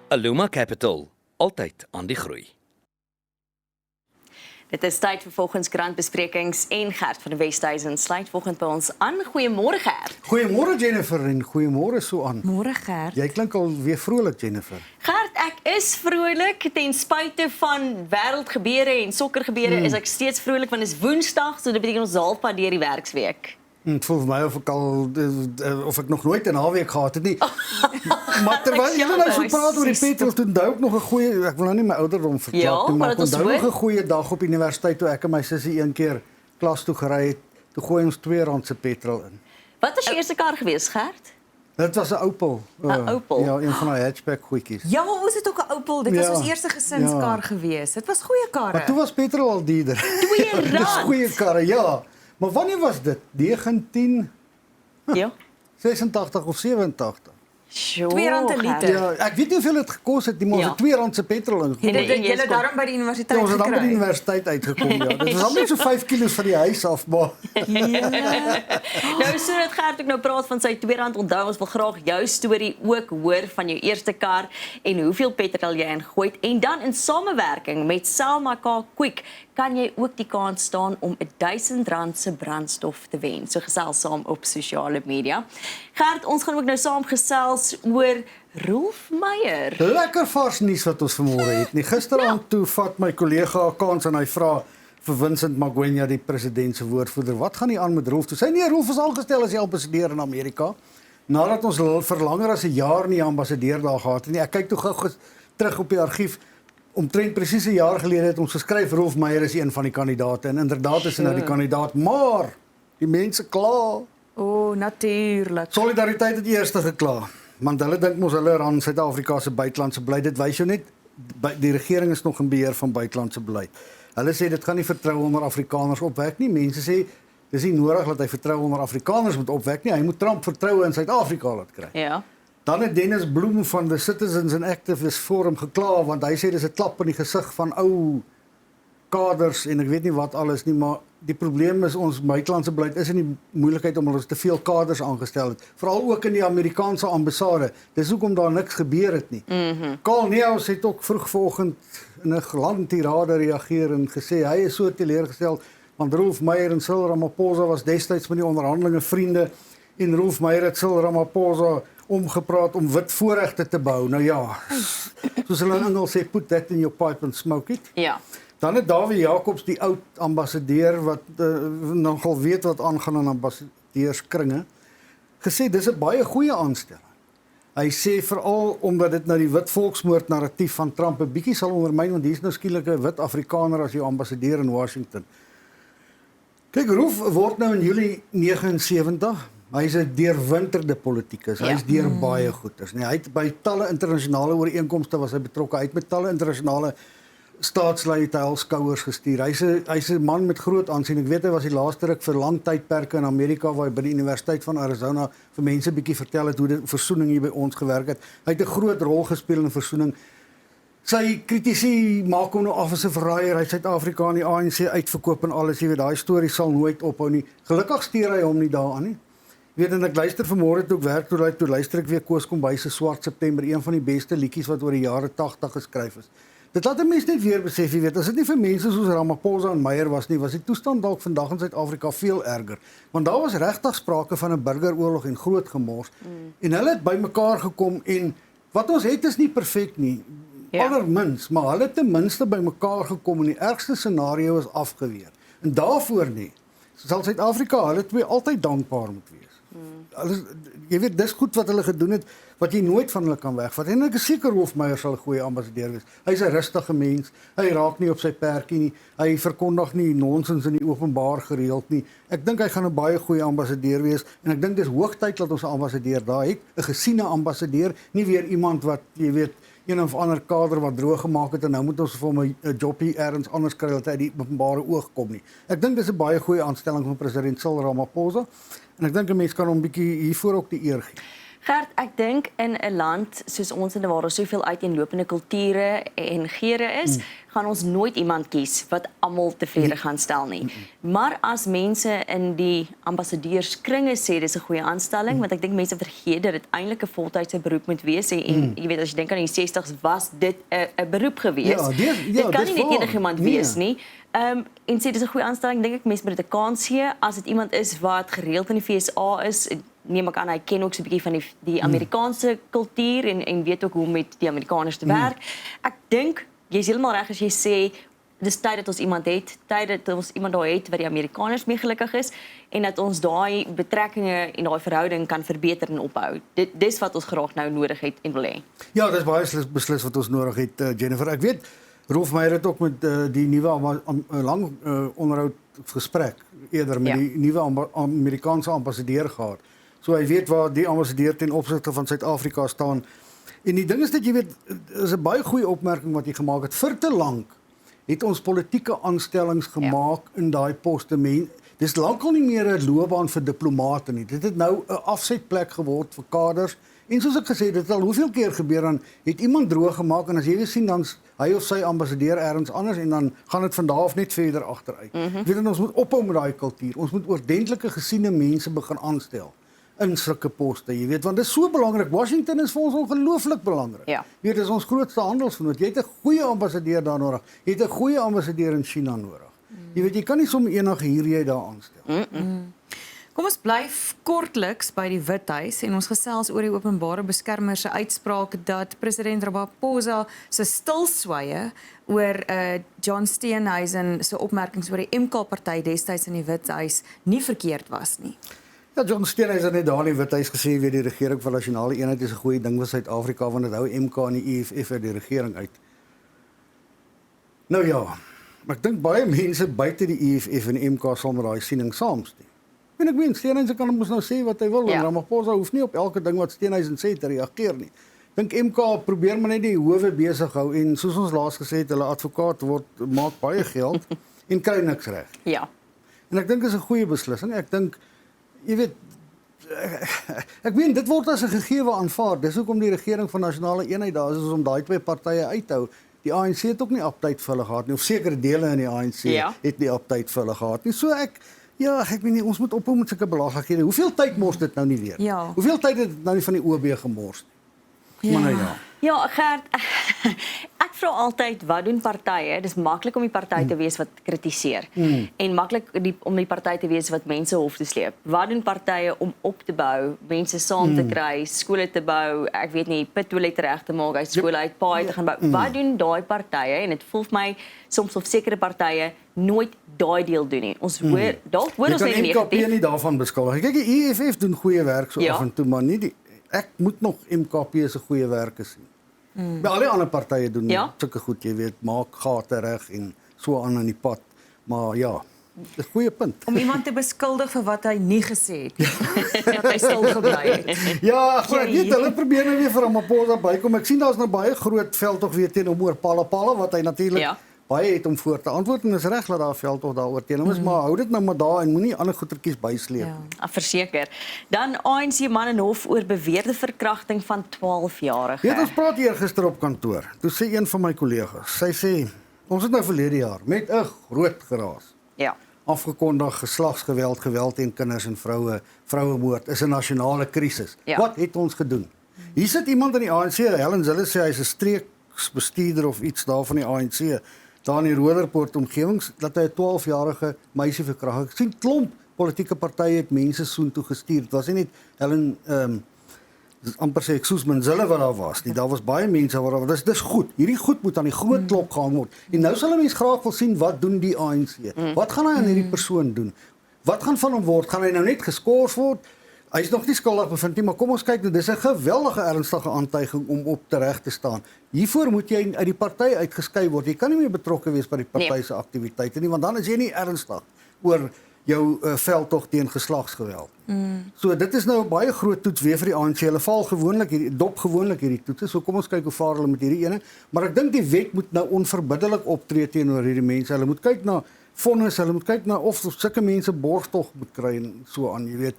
Aluma Capital, altyd aan die groei. Dit is tyd vir volgens krantbesprekings en Gert van die Westhuizen sluit volgens by ons aan. Goeiemôre Gert. Goeiemôre Jennifer en goeiemôre Suan. Môre Gert. Jy klink al weer vrolik Jennifer. Gert, ek is vrolik ten spyte van wêreldgebeure en sokkergebeure is ek steeds vrolik want dit is Woensdag, so dit beteken ons halfpad deur die werksweek. Het voel vir my of ek nog nooit 'n naweek gehad het nie. Maar terwyl jy nou so praat oor die petrol, toe onthou ek nog 'n goeie, ek wil nou nie my ouderdom verklap Ja, nie, maar maar dit ek is onthou nog hoor. 'n goeie dag op universiteit toe ek en my sussie een keer klas toe gery het. Toe gooi ons R2 se petrol in. Wat was jou eerste kar gewees, Gert? Dit was 'n Opel. 'n Opel? Ja, een van daai hatchback goedjies. Ja, ons het ook 'n Opel. Dit was Ja, ons eerste gesinskar ja. gewees. Dit was goeie karre. Maar toe was petrol al duurder. R2. Dis goeie karre, ja. Maar wanneer was dit? 1986 Ja. of 87? Sjoe, R2 'n Gert. liter. Ja, ek weet nie hoeveel dit gekos het nie, maar ons Ja. het R2 se petrol En ingekoop. dit Nee, het julle kom. daarom by die universiteit Ja, ons het dan by die gekry. universiteit uitgekom, ja. Dit was al net so 5 kilos van die huis af, maar Nou, sodat Gert ook nou praat van sy R2 onthou, ons wil graag jou storie ook hoor van jou eerste kar en hoeveel petrol jy ingegooi het. En dan in samewerking met Selma K Quick kan jy ook die kans staan om R1000 se brandstof te wen. So gesels saam op sosiale media. Gert, ons gaan ook nou saam gesels oor Rolf Meyer. lekker vars nuus wat ons vanmôre het nie. Gisteraand toe vat my kollega 'n kans en hy vra vir Vincent Magwenya, die president se woordvoerder, wat gaan nie aan met Rolf toe? Sy nee, Rolf is aangestel as die ambassadeur in Amerika. Nadat ons vir langer as 'n jaar nie 'n ambassadeur daar gehad het nie. Ek kyk toe gou terug op die argief. Omtrent presies 'n jaar gelede het ons geskryf Rolf Meyer is een van die kandidaate en inderdaad is hy nou die kandidaat, maar die mense kla. O, natuurlik. Solidariteit het eers gekla, want hulle dink mos hulle ran Suid-Afrika se buitelandse beleid. Dit wys jou net die regering is nog in beheer van buitelandse beleid. Hulle sê dit gaan nie vertroue onder Afrikaners opwek nie. Mense sê dis nie nodig dat hy vertroue onder Afrikaners moet opwek nie. Hy moet Trump vertroue in Suid-Afrika laat kry. Ja. Dan het Dennis Bloem van the Citizens and Activists Forum gekla want hy sê dis 'n klap in die gesig van ou kaders en ek weet nie wat alles nie, maar die probleem is ons buitelandse beleid is in die moeilikheid omdat ons te veel kaders aangestel het, veral ook in die Amerikaanse ambassade. Dis hoekom daar niks gebeur het nie. Karl Neus het ook vroeg vanoggend in 'n landtirade reageer en gesê hy is so teleurgestel want Rolf Meyer en Cyril Ramaphosa was destyds met die onderhandelinge vriende en Rolf Meyer het Cyril Ramaphosa omgepraat om wit voorregte te bou. Nou ja, soos hulle in Engels sê, put that in your pipe and smoke it. Ja. Dan het Dawie Jacobs, die oud ambassadeur wat nogal weet wat aangaan in ambassadeurskringe, gesê dis 'n baie goeie aanstelling. Hy sê veral omdat dit nou die wit volksmoord narratief van Trump 'n bietjie sal ondermyn want hier's nou skielik 'n wit Afrikaner as jou ambassadeur in Washington. Kyk, Rolf word nou in Julie 79. Hy's 'n deurwinterde politikus. Hy's deur baie goeters. Nee, hy het by talle internasionale ooreenkomste was hy betrokke. Hy het met talle internasionale staatslei te hul skouers gestuur. Hy's 'n man met groot aansien. Ek weet hy was die laaste ruk vir lang tydperke in Amerika waar hy by die Universiteit van Arizona vir mense bietjie vertel het hoe die versoening hier by ons gewerk het. Hy het 'n groot rol gespeel in versoening. Sy kritici maak hom nou af as 'n verraaier. Hy het Suid-Afrika aan die ANC uitverkoop en alles. Jy weet, daai storie sal nooit ophou nie. Gelukkig steur hy hom nie daaraan nie. Weet en ek luister vanmôre toe ek werk toe luister ek weer Koos Kombuis se Swart September, een van die beste liedjies wat oor die jare 80 geskryf is. Dit laat 'n mens net weer besef, jy weet, as dit nie vir mense soos Ramaphosa en Meyer was nie, was die toestand dalk vandag in Suid-Afrika veel erger. Want daar was regtig sprake van 'n burgeroorlog en groot gemors. En hulle het bymekaar gekom en wat ons het is nie perfek nie. Ja. Allermins, maar hulle het ten minste bymekaar gekom en die ergste scenario is afgeweer. En daarvoor nie sal Suid-Afrika hulle twee altyd dankbaar moet wees. Alles, jy weet, dis goed wat hulle gedoen het, wat jy nooit van hulle kan wegvat. En ek is seker Rolf Meyer sal 'n goeie ambassadeur wees. Hy's 'n rustige mens. Hy raak nie op sy perdjie nie. Hy verkondig nie nonsens in die openbaar gereeld nie. Ek dink hy gaan 'n baie goeie ambassadeur wees en ek dink dis hoogtyd dat ons 'n ambassadeur daar het, 'n gesiene ambassadeur, nie weer iemand wat, jy weet, een of ander kader wat droog gemaak het en nou moet ons vir hom 'n jobbie ergens anders kry dat hy die openbare oog kom nie. Ek dink dis 'n baie goeie aanstelling van president Cyril Ramaphosa en ek dink 'n mens kan hom bietjie hiervoor ook die eer gee. Gert, ek dink in 'n land soos ons waar daar soveel uiteenlopende kulture en geure is, gaan ons nooit iemand kies wat almal tevrede gaan stel nie. Maar as mense in die ambassadeurskringe sê dis 'n goeie aanstelling, want ek dink mense vergeet dat dit eintlik 'n voltydse beroep moet wees en jy weet as jy dink aan die 60s was dit 'n beroep gewees. Dit kan nie net enigiemand wees nie. En sê dis 'n goeie aanstelling, dink ek mense moet dit 'n kans gee as dit iemand is wat gereeld in die FSA is. Neem ek aan hy ken ook so 'n bietjie van die Amerikaanse kultuur en weet ook hoe om met die Amerikaners te werk. Ek dink jy's heeltemal reg as jy sê dis tyd dat ons iemand het, tyd dat ons iemand daar het wat die Amerikaners mee gelukkig is en dat ons daai betrekkinge en daai verhouding kan verbeter en ophou. Dis wat ons graag nou nodig het en wil hê. Ja, dis baie beslis wat ons nodig het, Jennifer. Ek weet Rolf Meyer het ook met die nuwe lang onderhoud gesprek eerder met die nuwe Amerikaanse ambassadeur gehad. So hy weet waar die ambassadeur ten opsigte van Suid-Afrika staan. En die ding is dat jy weet, is 'n baie goeie opmerking wat jy gemaak het. Vir te lank het ons politieke aanstellings gemaak in daai poste. Dis lankal nie meer 'n loopbaan vir diplomate nie. Dit het nou 'n afsetplek geword vir kaders. En soos ek gesê het, dit al hoeveel keer gebeur dan het iemand droog gemaak en as jy weer sien dan hy of sy ambassadeur ergens anders en dan gaan dit van daar af net verder agteruit. Weet jy, ons moet ophou met daai kultuur. Ons moet oordentlike gesiene mense begin aanstel in sulke poste, jy weet, want dit is so belangrik. Washington is vir ons ongelooflik belangrik. Ja. Jy weet, dit is ons grootste handelsvernoot. Jy het 'n goeie ambassadeur daar nodig. Jy het 'n goeie ambassadeur in China nodig. Jy weet, jy kan nie sommer enige hier jy daar aanstel. Kom ons bly kortliks by die Withuis en ons gesels oor die openbare beskermer se uitspraak dat president Ramaphosa se stilswye oor John Steenhuisen se opmerkings oor die MK-party destyds in die Withuis nie verkeerd was nie. Ja, John Steenhuisen het net daar in die Withuis gesê weer die regering van nasionale eenheid is 'n goeie ding vir Suid-Afrika want dit hou MK en die EFF uit die regering uit. Nou ja, maar ek dink baie mense buite die EFF en MK sal met daai siening saamstem. En ek weet Steenhuisen kan mos nou sê wat hy wil en Ramaphosa hoef nie op elke ding wat Steenhuisen sê te reageer nie. Dink MK probeer maar net die howe besig hou en soos ons laas gesê het, hulle advokaat maak baie geld en kry niks reg. Ja. En ek dink dit is 'n goeie beslissing. Ek dink jy weet ek weet dit word as 'n gegewe aanvaar. Dis hoekom die regering van nasionale eenheid daar is om daai twee partye uit te hou. Die ANC het ook nie aptyd vir hulle gehad nie of sekere dele in die ANC het nie aptyd vir hulle gehad nie. So ek weet nie ons moet ophou met sulke belaglikhede. Hoeveel tyd mors dit nou nie weer? Ja. Hoeveel tyd het dit nou nie van die OB gemors nie? Maar nou ja. Ja, Gert, ek vra altyd wat doen partye? Dis maklik om die party te wees wat kritiseer en maklik om die party te wees wat mense hof te sleep. Wat doen partye om op te bou, mense saam te kry, skole te bou, ek weet nie, pittoilette reg te maak, uit skole uit paai te gaan bou. Wat doen daai partye? En dit voel vir my soms of sekere partye nooit daai deel doen nie. Ons hoor dalk hoor ons net negatief. Ek kan nie daarvan beskuldig. Kyk, die EFF doen goeie werk so af en toe, maar nie ek moet nog MKP se goeie werke sien. Maar al die ander partye doen sulke goed, jy weet, maak gate reg en so aan in die pad. Maar ja, dis 'n goeie punt. Om iemand te beskuldig vir wat hy nie gesê het. Dat hy stil gebly het. Ja, ek weet hulle probeer nou weer vir Ramaphosa bykom. Ek sien daar's nou baie groot veldtog weer teen hom oor Palapala wat hy natuurlik baie het om voor te antwoord en is reg dat daar 'n veldtog daaroor teen hom is, maar hou dit nou maar daar en moenie ander goetertjies bysleep. Ja, verseker. Dan ANC man in hof oor beweerde verkrachting van 12-jarige. Weet ons praat hier gister op kantoor. Toe sê een van my kollegas, sy sê ons het nou verlede jaar met 'n groot geraas. Ja. Afgekondig geslagsgeweld, geweld teen kinders en vrouemoord is 'n nasionale krisis. Ja. Wat het ons gedoen? Hier sit iemand in die ANC, Helen Zille sê hy's 'n streeksbestuurder of iets daar van die ANC. Daar in die Rooderpoort omgewings dat hy 'n 12-jarige meisie verkragt. Ek sien klomp politieke partye het mense soontoe gestuur. Dit was nie net Helen amper sê ek soos Manzille wat daar was. Daar was baie mense waar dis goed. Hierdie goed moet aan die groot klok gehang word. En nou sal 'n mens graag wil sien wat doen die ANC? Wat gaan hy aan hierdie persoon doen? Wat gaan van hom word? Gaan hy nou net geskort word? Hy is nog nie skuldig bevind nie, maar kom ons kyk nou, dis 'n geweldige ernstige aantuiging om op reg te staan. Hiervoor moet jy uit die party uitgeskei word. Jy kan nie meer betrokke wees by die party se aktiwiteite nie, want dan is jy nie ernstig oor jou veldtog teen geslagsgeweld. So dit is nou 'n baie groot toets weer vir die ANC. Hulle val gewoonlik hierdie toetse. So kom ons kyk hoe vaar hulle met hierdie ene. Maar ek dink die wet moet nou onverbiddelik optree teenoor hierdie mense. Hulle moet kyk na vonnis, hulle moet kyk na of sulke mense borgtog moet kry en so aan, jy weet.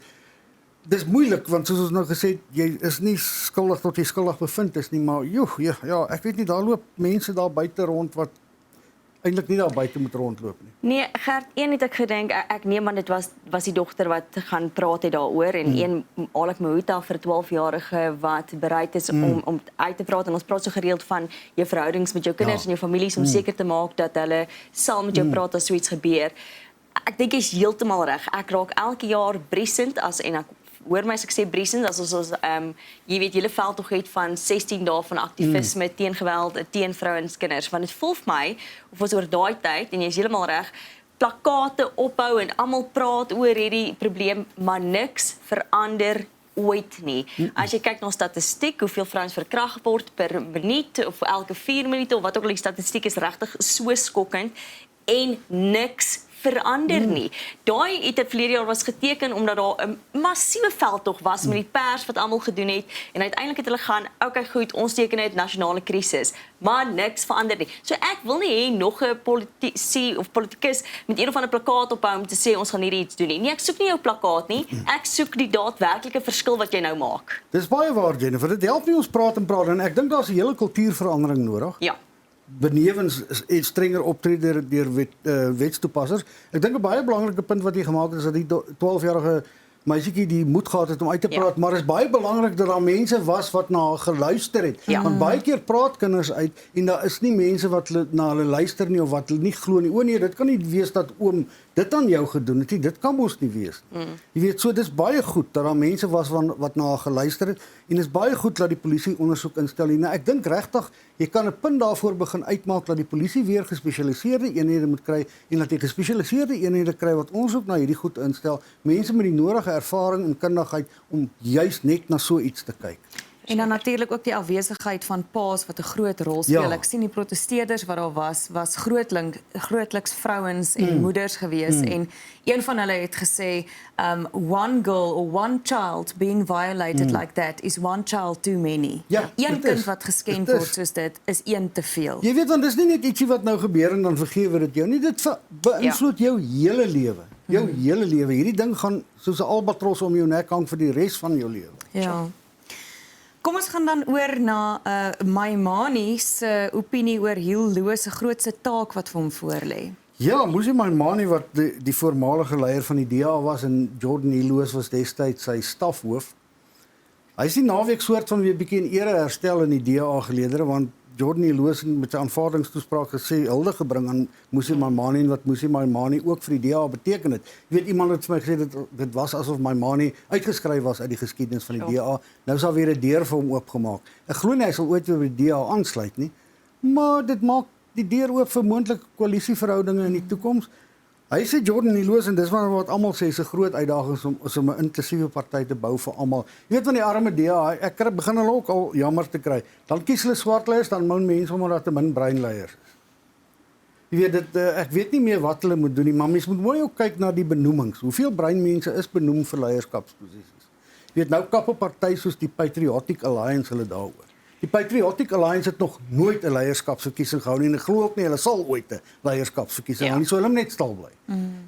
dis moeilik want soos ons nou gesê het, jy is nie skuldig tot jy skuldig bevind is nie, maar ja, ek weet nie, daar loop mense daar buite rond wat eintlik nie daar buite moet rondloop nie. Nee, Gert, een het ek gedink, ek neem aan dit was die dogter wat gaan praat het daaroor en een Alec Mahuta vir 12-jarige wat bereid is om uit te praat en ons praat so gereeld van jou verhoudings met jou kinders en jou families om seker te maak dat hulle sal met jou praat as so iets gebeur. Ek dink jy's heeltemal reg. Ek raak elke jaar briesend en ek hoor my as ek sê briesend as ons jy weet julle veldtog het van 16 dae van aktivisme teen geweld teen vrouens kinders want dit voel vir my of ons oor daai tyd en jy's heeltemal reg plakate ophou en almal praat oor hierdie probleem maar niks verander ooit nie. As jy kyk na statistiek hoeveel vrouens verkragt word per minuut of elke 4 minute of wat ook al die statistiek is regtig so skokkend en niks verander nie. Daai het 'n verlede jaar was geteken omdat daar 'n massiewe veldtog was met die pers wat almal gedoen het en uiteindelik het hulle gaan, okay goed, ons teken dit nasionale krisis, maar niks verander nie. So ek wil nie hê nog 'n politikus met een of ander plakkaat ophou om te sê ons gaan hierdie iets doen nie. Nee, ek soek nie jou plakkaat nie. Ek soek die daadwerklike verskil wat jy nou maak. Dis baie waar Jennifer, dit help nie ons praat en ek dink daar's 'n hele kultuurverandering nodig. Ja. Benewens strenger optree deur wetstoepassers. Ek dink 'n baie belangrike punt wat jy gemaak het is dat die 12-jarige meisietjie die moed gehad het om uit te praat, maar is baie belangrik dat daar mense was wat na haar geluister het. Want baie keer praat kinders uit en daar is nie mense wat na hulle luister nie of wat hulle nie glo nie. O nee, dit kan nie wees dat oom dit aan jou gedoen het nie. Dit kan mos nie wees nie. Jy weet, so dis baie goed dat daar mense was wat na haar geluister het en is baie goed dat die polisie ondersoek instel. Nou ek dink regtig jy kan 'n punt daarvoor begin uitmaak dat die polisie weer gespesialiseerde eenhede moet kry en dat jy gespesialiseerde eenhede kry wat ondersoek na hierdie goed instel. Mense met die nodige ervaring en kundigheid om juis net na so iets te kyk. En dan natuurlik ook die afwesigheid van paas wat 'n groot rol speel. Ja. Ek sien die protesteerders wat daar was grootliks vrouens en moeders gewees en een van hulle het gesê one girl or one child being violated like that is one child too many. Ja, een kind wat geskend word soos dit is een te veel. Jy weet want dis nie net ietsie wat nou gebeur en dan vergewe dit jou nie. Dit beïnvloed jou hele lewe. Jou hele lewe. Hierdie ding gaan soos 'n albatros om jou nek hang vir die res van jou lewe. Ja. Kom ons gaan dan oor na Maimane se opinie oor Hill Loos se grootste taak wat vir hom voorlê. Ja, Mmusi Maimane wat die voormalige leier van die DA was en Jordan Hill Loos was destyds sy stafhoof. Hy is die naweek soort van weer 'n bietjie in ere herstel in die DA geleedere want Jordan Hill Loos met sy aanvaardingstoespraak gesê hulde gebring aan Mmusi Maimane en wat Mmusi Maimane ook vir die DA beteken het. Jy weet iemand het vir my gesê dit was asof Maimane uitgeskryf was uit die geskiedenis van die DA. Nou is daar weer 'n deur vir hom oopgemaak. Ek glo nie hy sal ooit weer by die DA aansluit nie, maar dit maak die deur oop vir moontlike koalisieverhoudinge in die toekoms. Hy sê Jordan Hill Loos en dis wat almal sê is 'n groot uitdaging om 'n inklusiewe party te bou vir almal. Jy weet van die arme DA, ek begin hulle ook al jammer te kry. Dan kies hulle swart leiers, dan moun mense omdat daar te min bruin leiers is. Jy weet dit ek weet nie meer wat hulle moet doen nie, maar mens moet mooi ook kyk na die benoemings. Hoeveel bruin mense is benoem vir leierskapsposisies? Jy weet nou kap 'n party soos die Patriotic Alliance hulle daaroor. Die Patriotic Alliance het nog nooit 'n leierskapsverkiesing gehou nie en ek glo ook nie hulle sal ooit 'n leierskapsverkiesing hou nie, so hulle moet net stil bly.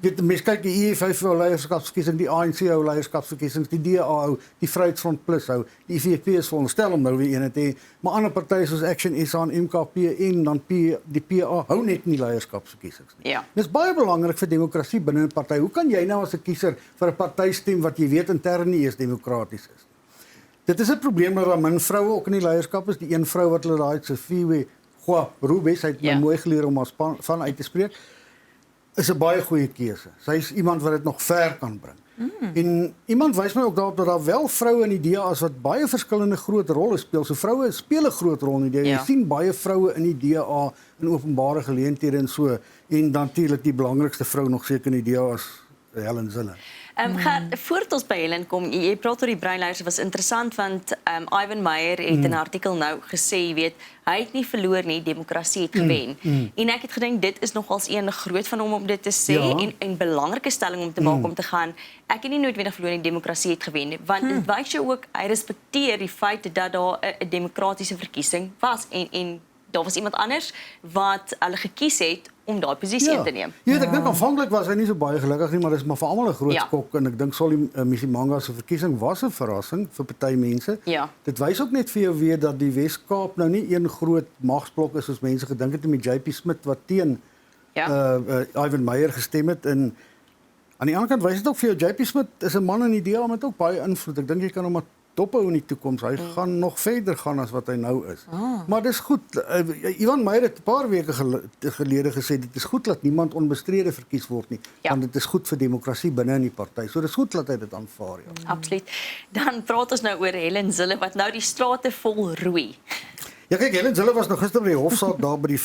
Jy weet mense kyk die EFF hou leierskapsverkiesing, die ANC hou leierskapsverkiesings, die DA hou, die Vryheidsfront Plus hou, die EFF is veronderstel om nou weer een te hê, maar ander partye soos Action SA en MKP en dan die PA hou net nie leierskapsverkiesings nie. Ja. Dit is baie belangrik vir demokrasie binne 'n party. Hoe kan jy nou as 'n kiezer vir 'n party stem wat jy weet intern nie eens demokraties is? Dit is 'n probleem dat daar min vroue ook in die leierskap is. Die een vrou wat hulle daai Sifiwe Rubes het my mooi geleer om haar van uit te spreek, is 'n baie goeie keuse. Sy is iemand wat dit nog ver kan bring. En iemand wys my ook daarop dat daar wel vroue in die DA is wat baie verskillende groot rolle speel. So vroue speel 'n groot rol in die DA. Jy sien baie vroue in die DA in openbare geleenthede en so. En dan natuurlik die belangrikste vrou nog seker in die DA is Helen Zille. Voordat ons by Helen kom, jy praat oor die breinleiers, was interessant want Ivan Meyer het in 'n artikel nou gesê, jy weet, hy het nie verloor nie, demokrasie het gewen. En ek het gedink dit is nogals een groot van hom om dit te sê en belangrike stelling om te maak om te gaan. Ek het nie noodwendig verloor nie, demokrasie het gewen, want dit wys jou ook hy respekteer die feit dat daar 'n demokratiese verkiesing was en daar was iemand anders wat hulle gekies het om daai posisie in te neem. Jy weet, ek dink aanvanklik was hy nie so baie gelukkig nie, maar dis maar vir almal 'n groot Ja. skok en ek dink Solly Msimanga se verkiesing was 'n verrassing vir party mense. Ja. Dit wys ook net vir jou weer dat die Wes-Kaap nou nie een groot magsblok is soos mense gedink het met JP Smith wat teen Ja. Ivan Meyer gestem het en aan die ander kant wys dit ook vir jou JP Smith is 'n man in die DA met ook baie invloed. Ek dink jy kan hom maar dophou in die toekoms. Hy gaan nog verder gaan as wat hy nou is. Maar dis goed. Ivan Meyer het 'n paar weke gelede gesê dit is goed dat niemand onbestrede verkies word nie, Ja. want dit is goed vir demokrasie binne in die party. So dis goed dat hy dit aanvaar, ja. Absoluut. Dan praat ons nou oor Helen Zille wat nou die strate vol roei. Ja kyk, Helen Zille was nog gister by die hofsaak daar by die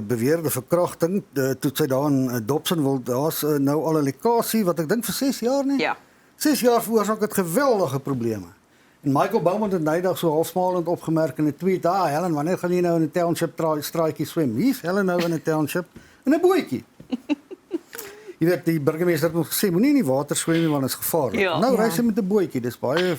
beweerde verkrachting. Toe sy daar in Dobson wil, daar's nou al 'n lekasie wat ek dink vir 6 jaar nie. Ja. 6 jaar veroorsaak dit geweldige probleme. En Michael Bowman het nydag so halfsmalend opgemerk in 'n tweet: Helen, wanneer gaan jy nou in 'n township straatjie swem?" Wie's Helen nou in 'n township? In 'n bootjie. Jy weet die burgemeester het nog gesê moenie in die water swem nie want dit is gevaarlik. Ja. Nou ry Ja. sy met 'n bootjie. Dis baie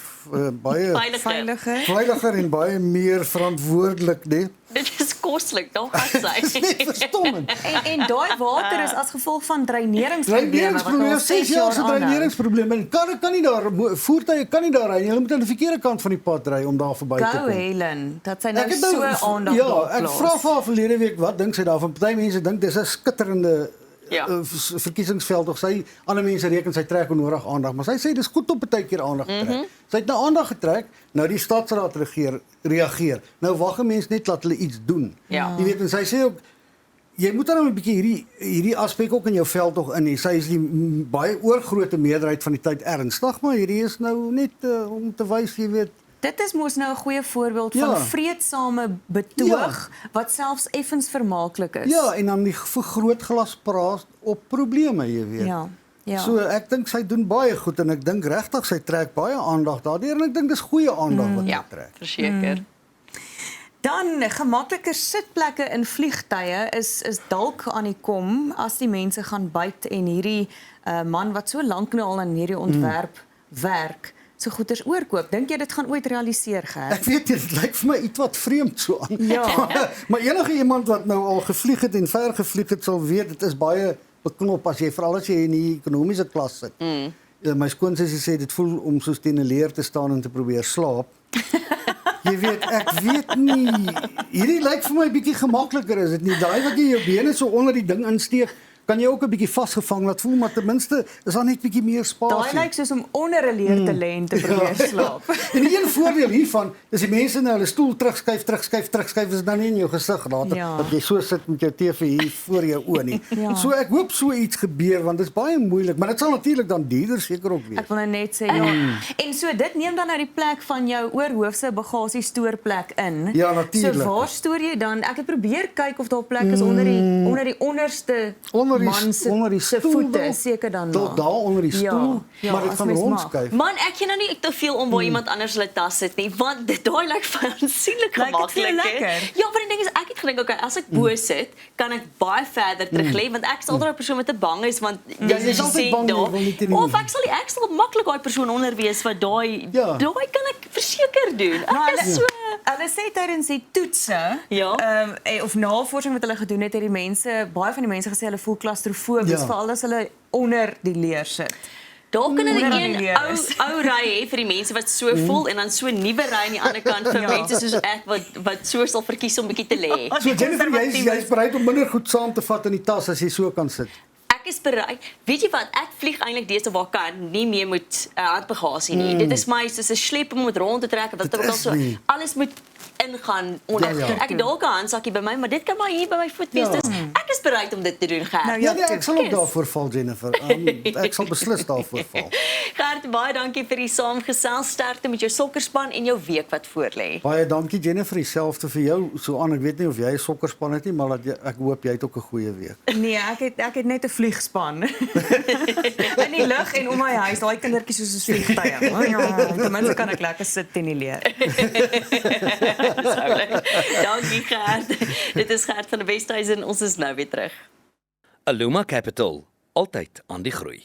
Veiliger. veiliger en baie meer verantwoordelik, nee. Dit is koslik, daar gaan Dis sy. net verstommend. En daai water is as gevolg van dreineringsprobleme Dreineringsprobleme, 6 jaar se aanhou. dreineringsprobleme. Kan nie daar voertuie kan nie daar ry nie. Hulle moet aan die verkeerde kant van die pad ry om daar verby te Go kom. Helen, dat sy nou Ek het so aandag ja, daar ek plaas. vra vir haar verlede week wat dink sy daarvan. Party mense dink dis 'n skitterende Ja. verkiesingsveld of sy ander mense reken sy trek onnodig aandag, maar sy sê dis goed om baie keer aandag te trek. Sy het nou aandag getrek, nou die stadsraad reageer. Nou wag 'n mens net laat hulle iets doen. Ja. Jy weet en sy sê ook jy moet dan 'n bietjie hierdie aspek ook in jou veld tog in hê. Sy is die baie oorgrootste meerderheid van die tyd ernstig, maar hierdie is nou net om te wys, jy weet. Dit is mos nou 'n goeie voorbeeld van Ja. vreedsame betoog wat selfs effens vermaaklik is. Ja, en dan die vergrootglas praat op probleme, jy weet. Ja. Ja. So ek dink sy doen baie goed en ek dink regtig sy trek baie aandag daardeur en ek dink dis goeie aandag wat sy Ja, trek. verseker. Dan gemakliker sitplekke in vliegtye is dalk aan die kom as die mense gaan byt en hierdie man wat so lank nou al aan hierdie ontwerp werk, so goeders oorkoop. Dink jy dit gaan ooit realiseer, Gert? Ek weet nie, dit lyk vir my iets wat vreemd so aan. Ja. Maar enige iemand wat nou al gevlieg het en ver gevlieg het sal weet dit is baie beknop as jy veral as jy in die ekonomiese klas sit. My skoonsussie sê dit voel om soos teen 'n leer te staan en te probeer slaap. Jy weet, ek weet nie. Hierdie lyk vir my bietjie gemakliker, is dit nie? Daai wat jy jou bene so onder die ding insteek, kan jy ook 'n bietjie vasgevang laat voel, maar ten minste is daar net bietjie meer spasie. Daai lyk soos om onder 'n leer te lê en te probeer slaap. En die een voordeel hiervan is die mense nou hulle stoel terugskuif, is nou nie in jou gesig later Ja. dat jy so sit met jou TV hier voor jou oë nie. Ja. So ek hoop so iets gebeur want dit is baie moeilik, maar dit sal natuurlik dan duurder seker ook wees. Ek wil nou net sê ja. En so dit neem dan nou die plek van jou oorhoofse bagasiestoorplek in. Ja, natuurlik. So waar stoor jy dan? Ek het probeer kyk of daar plek is onder die onderste man se voete, seker dan tot daar onder die stoel, Ja, maar dit as gaan mens mag. rondskuif. Man, ek gee nou nie te veel om waar iemand anders hulle tas sit nie, want daai lyk vir aansienlik Lyk dit gemaklik. vir jou lekker? Ja, maar die ding is ek het gedink okay, as ek bo sit, kan ek baie verder terug lê want ek sal daai persoon wat te bang is want Ja, jy is altyd bang, jy wil nie te doen. Of ek sal maklik daai persoon onder wees wat daai Ja. daai kan ek verseker doen. Maar Ek is so hulle sê tydens die toetse, Ja. of navorsing wat hulle gedoen het, het die mense, baie van die mense gesê hulle voel klaustrofobies, Ja. veral as hulle onder die leer sit. daar kan hulle Onder aan die een leer ou is. ry hê vir die mense wat so voel en dan so 'n nuwe ry aan die ander kant vir Ja. mense soos ek wat so sal verkies om bietjie te lê. So Jennifer, jy's bereid om minder goed saam te vat in die tas as jy so kan sit. Ek is bereid. Weet jy wat? Ek vlieg eintlik deesdae waar kan nie meer met handbagasie nie. Dit is my soos 'n slep om met rond te trek wat Dit ook al is so. nie. Alles moet ingaan onder. Ja, ja. Ek het dalk 'n handsakkie by my, maar dit kan maar hier by my voet wees. Ja. Dus ek is bereid om dit te doen, Gert. Nou Ja, Ja, nee, ek sal ook Yes. daarvoor val, Jennifer. Ek sal beslis daarvoor val. Gert, baie dankie vir die saamgesels. Sterkte met jou sokkerspan en jou week wat voorlê. Baie dankie Jennifer, dieselfde vir jou. So aan, ek weet nie of jy 'n sokkerspan het nie, maar ek hoop jy het ook 'n goeie week. Nee, ek het net 'n vliegspan. In die lug en om my huis, daai kindertjies soos vliegtye. Ja, ten minste kan ek lekker sit teen die leer. Dankie, Gert. Dit is Gert van die Westhuizen. Ons is nou weer terug. Aluma Capital, altyd aan die groei.